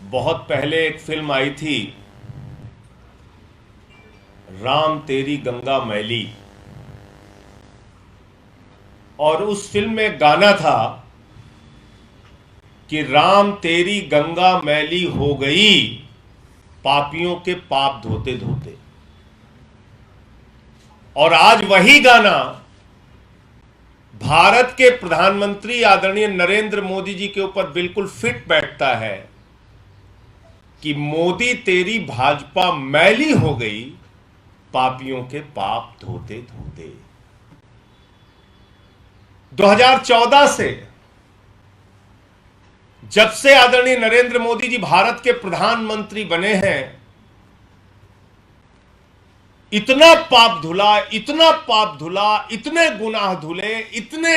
बहुत पहले एक फिल्म आई थी, राम तेरी गंगा मैली, और उस फिल्म में गाना था कि राम तेरी गंगा मैली हो गई पापियों के पाप धोते धोते। और आज वही गाना भारत के प्रधानमंत्री आदरणीय नरेंद्र मोदी जी के ऊपर बिल्कुल फिट बैठता है कि मोदी तेरी भाजपा मैली हो गई पापियों के पाप धोते धोते। 2014 से जब से आदरणीय नरेंद्र मोदी जी भारत के प्रधानमंत्री बने हैं, इतना पाप धुला, इतना पाप धुला, इतने गुनाह धुले, इतने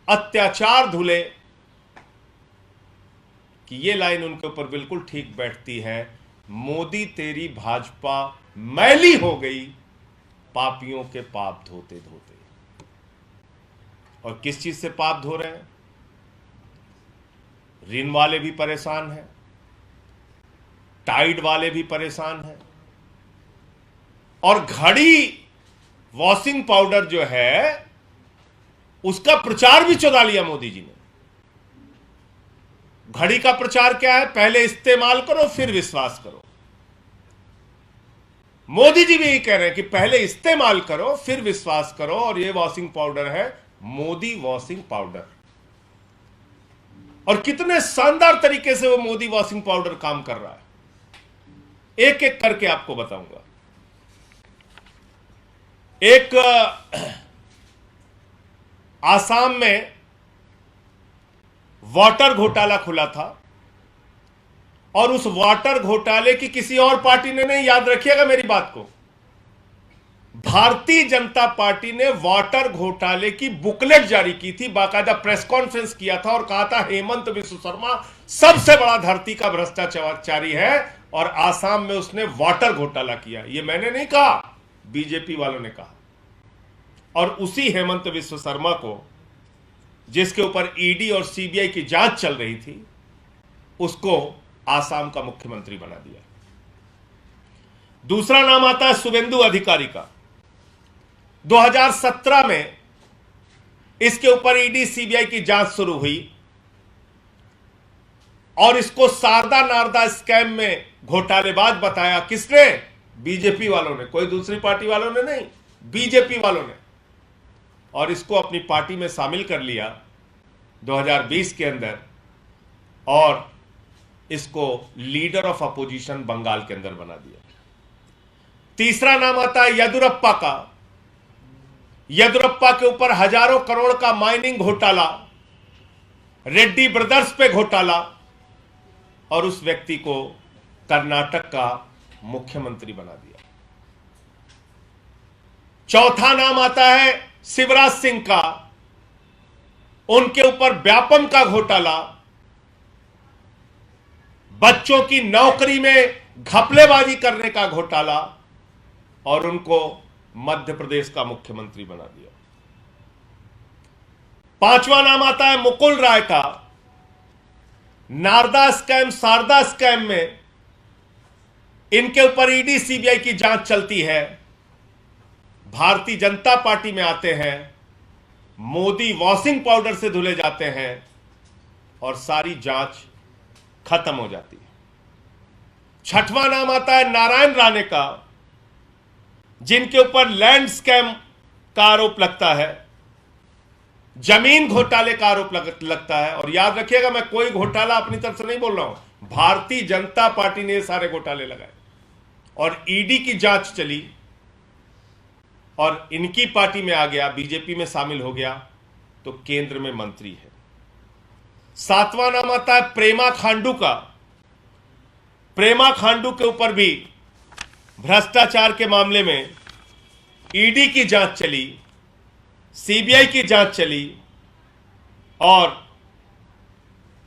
अत्याचार धुले कि ये लाइन उनके ऊपर बिल्कुल ठीक बैठती है, मोदी तेरी भाजपा मैली हो गई पापियों के पाप धोते धोते। और किस चीज से पाप धो रहे हैं? ऋण वाले भी परेशान हैं, टाइड वाले भी परेशान हैं, और घड़ी वॉशिंग पाउडर जो है उसका प्रचार भी चुरा लिया मोदी जी ने। घड़ी का प्रचार क्या है? पहले इस्तेमाल करो फिर विश्वास करो। मोदी जी भी यही कह रहे हैं कि पहले इस्तेमाल करो फिर विश्वास करो, और ये वॉशिंग पाउडर है मोदी वॉशिंग पाउडर। और कितने शानदार तरीके से वो मोदी वॉशिंग पाउडर काम कर रहा है, एक एक करके आपको बताऊंगा। एक आसाम में वाटर घोटाला खुला था, और उस वाटर घोटाले की किसी और पार्टी ने नहीं, याद रखिएगा मेरी बात को, भारतीय जनता पार्टी ने वाटर घोटाले की बुकलेट जारी की थी, बाकायदा प्रेस कॉन्फ्रेंस किया था और कहा था हेमंत बिस्व शर्मा सबसे बड़ा धरती का भ्रष्टाचारी है, और आसाम में उसने वाटर घोटाला किया। यह मैंने नहीं कहा, बीजेपी वालों ने कहा। और उसी हेमंत बिस्व शर्मा को, जिसके ऊपर ईडी और सीबीआई की जांच चल रही थी, उसको आसाम का मुख्यमंत्री बना दिया। दूसरा नाम आता है शुभेंदु अधिकारी का। 2017 में इसके ऊपर ईडी सीबीआई की जांच शुरू हुई, और इसको शारदा नारदा स्कैम में घोटालेबाज बताया। किसने? बीजेपी वालों ने, कोई दूसरी पार्टी वालों ने नहीं, बीजेपी वालों ने। और इसको अपनी पार्टी में शामिल कर लिया 2020 के अंदर, और इसको लीडर ऑफ अपोजिशन बंगाल के अंदर बना दिया। तीसरा नाम आता है येदुरप्पा का। येदुरप्पा के ऊपर हजारों करोड़ का माइनिंग घोटाला, रेड्डी ब्रदर्स पे घोटाला, और उस व्यक्ति को कर्नाटक का मुख्यमंत्री बना दिया। चौथा नाम आता है शिवराज सिंह का। उनके ऊपर व्यापम का घोटाला, बच्चों की नौकरी में घपलेबाजी करने का घोटाला, और उनको मध्य प्रदेश का मुख्यमंत्री बना दिया। पांचवा नाम आता है मुकुल राय का। नारदा स्कैम, शारदा स्कैम में इनके ऊपर ईडी सीबीआई की जांच चलती है, भारतीय जनता पार्टी में आते हैं, मोदी वॉशिंग पाउडर से धुले जाते हैं, और सारी जांच खत्म हो जाती है। छठवां नाम आता है नारायण राणे का, जिनके ऊपर लैंड स्कैम का आरोप लगता है, जमीन घोटाले का आरोप लगता है। और याद रखिएगा, मैं कोई घोटाला अपनी तरफ से नहीं बोल रहा हूं, भारतीय जनता पार्टी ने सारे घोटाले लगाए, और ईडी की जांच चली, और इनकी पार्टी में आ गया, बीजेपी में शामिल हो गया, तो केंद्र में मंत्री है। सातवां नाम आता है प्रेमा खांडू का। प्रेमा खांडू के ऊपर भी भ्रष्टाचार के मामले में ईडी की जांच चली, सीबीआई की जांच चली, और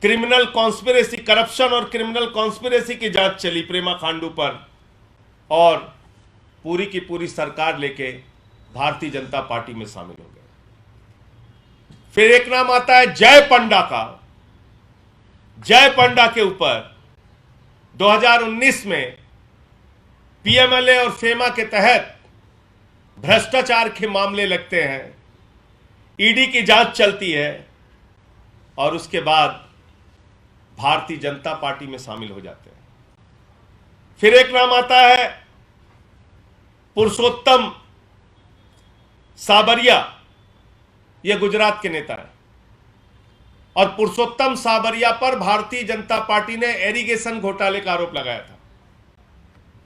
क्रिमिनल कॉन्स्पिरेसी, करप्शन और क्रिमिनल कॉन्स्पिरेसी की जांच चली प्रेमा खांडू पर, और पूरी की पूरी सरकार लेके भारतीय जनता पार्टी में शामिल हो गए। फिर एक नाम आता है जय पंडा का। जय पंडा के ऊपर 2019 में पीएमएलए और फेमा के तहत भ्रष्टाचार के मामले लगते हैं, ईडी की जांच चलती है और उसके बाद भारतीय जनता पार्टी में शामिल हो जाते हैं। फिर एक नाम आता है पुरुषोत्तम साबरिया, यह गुजरात के नेता है और पुरुषोत्तम साबरिया पर भारतीय जनता पार्टी ने इरिगेशन घोटाले का आरोप लगाया था,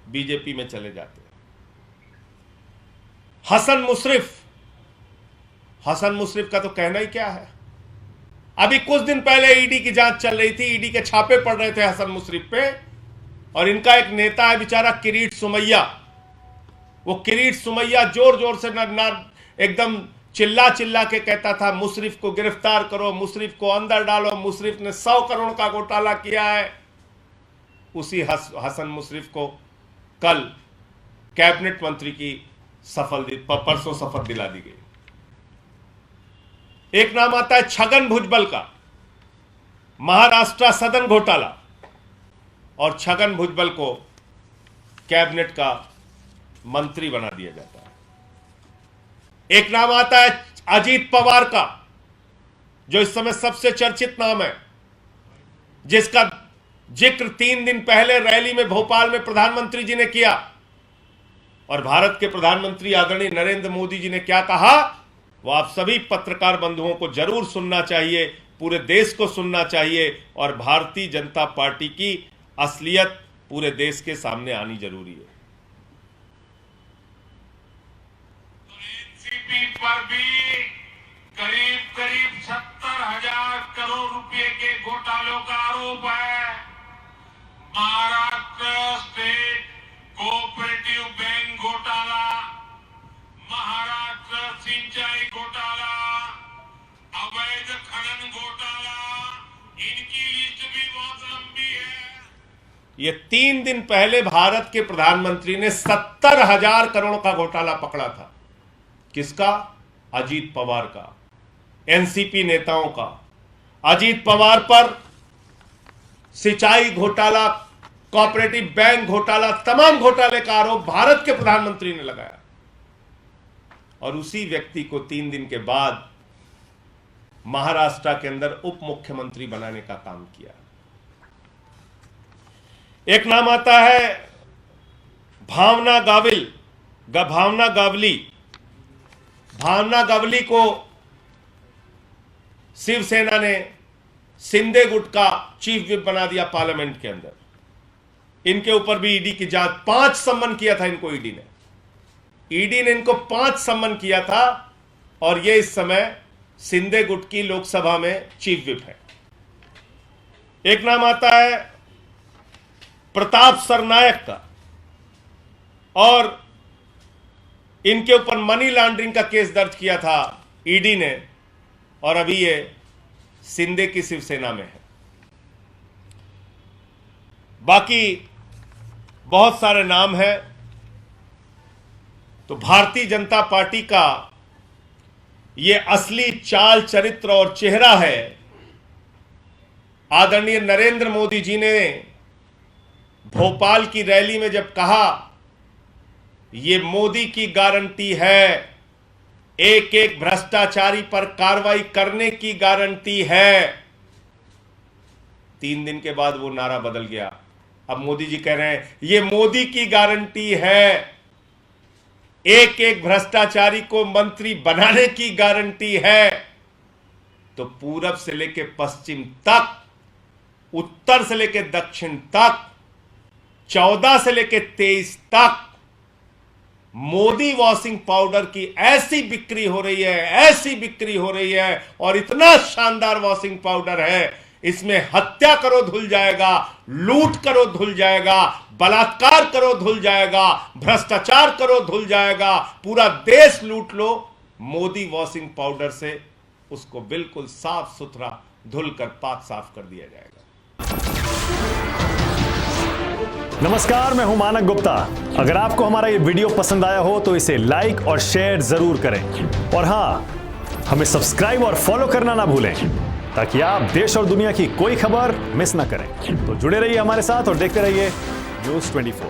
बीजेपी में चले जाते हैं। हसन मुशरिफ का तो कहना ही क्या है। अभी कुछ दिन पहले ईडी की जांच चल रही थी, ईडी के छापे पड़ रहे थे हसन मुशरिफ पे, और इनका एक नेता है बेचारा किरीट सुमैया। वो किरीट सुमैया जोर जोर से एकदम चिल्ला चिल्ला के कहता था मुशरिफ को गिरफ्तार करो, मुशरिफ को अंदर डालो, मुशरिफ ने 100 करोड़ का घोटाला किया है। उसी हसन मुशरिफ को कल कैबिनेट मंत्री की परसों शपथ दिला दी गई। एक नाम आता है छगन भुजबल का, महाराष्ट्र सदन घोटाला, और छगन भुजबल को कैबिनेट का मंत्री बना दिया जाता है। एक नाम आता है अजीत पवार का, जो इस समय सबसे चर्चित नाम है, जिसका जिक्र 3 दिन पहले रैली में भोपाल में प्रधानमंत्री जी ने किया। और भारत के प्रधानमंत्री आदरणीय नरेंद्र मोदी जी ने क्या कहा, वो आप सभी पत्रकार बंधुओं को जरूर सुनना चाहिए, पूरे देश को सुनना चाहिए, और भारतीय जनता पार्टी की असलियत पूरे देश के सामने आनी जरूरी है। एनसीपी पर भी करीब 70,000 करोड़ रुपए के घोटालों का आरोप है। महाराष्ट्र स्टेट कोऑपरेटिव बैंक घोटाला, महाराष्ट्र सिंचाई घोटाला, अवैध खनन घोटाला, इनकी लिस्ट भी बहुत लंबी है। ये 3 दिन पहले भारत के प्रधानमंत्री ने 70,000 करोड़ का घोटाला पकड़ा था। किसका? अजीत पवार का, एनसीपी नेताओं का। अजीत पवार पर सिंचाई घोटाला, कोऑपरेटिव बैंक घोटाला, तमाम घोटाले का आरोप भारत के प्रधानमंत्री ने लगाया, और उसी व्यक्ति को 3 दिन के बाद महाराष्ट्र के अंदर उप मुख्यमंत्री बनाने का काम किया। एक नाम आता है भावना गावली को शिवसेना ने शिंदे गुट का चीफ विप बना दिया पार्लियामेंट के अंदर। इनके ऊपर भी ईडी की जांच, 5 सम्मन किया था इनको ईडी ने इनको 5 सम्मन किया था, और ये इस समय शिंदे गुट की लोकसभा में चीफ विप है। एक नाम आता है प्रताप सरनायक का, और इनके ऊपर मनी लॉन्ड्रिंग का केस दर्ज किया था ईडी ने, और अभी ये शिंदे की शिवसेना में है। बाकी बहुत सारे नाम हैं। तो भारतीय जनता पार्टी का ये असली चाल चरित्र और चेहरा है। आदरणीय नरेंद्र मोदी जी ने भोपाल की रैली में जब कहा, ये मोदी की गारंटी है, एक एक भ्रष्टाचारी पर कार्रवाई करने की गारंटी है, 3 दिन के बाद वो नारा बदल गया। अब मोदी जी कह रहे हैं ये मोदी की गारंटी है, एक एक भ्रष्टाचारी को मंत्री बनाने की गारंटी है। तो पूरब से लेकर पश्चिम तक, उत्तर से लेकर दक्षिण तक, 14 से लेकर 23 तक मोदी वॉशिंग पाउडर की ऐसी बिक्री हो रही है, और इतना शानदार वॉशिंग पाउडर है, इसमें हत्या करो धुल जाएगा, लूट करो धुल जाएगा, बलात्कार करो धुल जाएगा, भ्रष्टाचार करो धुल जाएगा, पूरा देश लूट लो, मोदी वॉशिंग पाउडर से उसको बिल्कुल साफ सुथरा धुलकर पाक साफ कर दिया जाएगा। नमस्कार, मैं हूं मानक गुप्ता। अगर आपको हमारा ये वीडियो पसंद आया हो तो इसे लाइक और शेयर जरूर करें, और हां, हमें सब्सक्राइब और फॉलो करना ना भूलें, ताकि आप देश और दुनिया की कोई खबर मिस ना करें। तो जुड़े रहिए हमारे साथ और देखते रहिए न्यूज़ 24।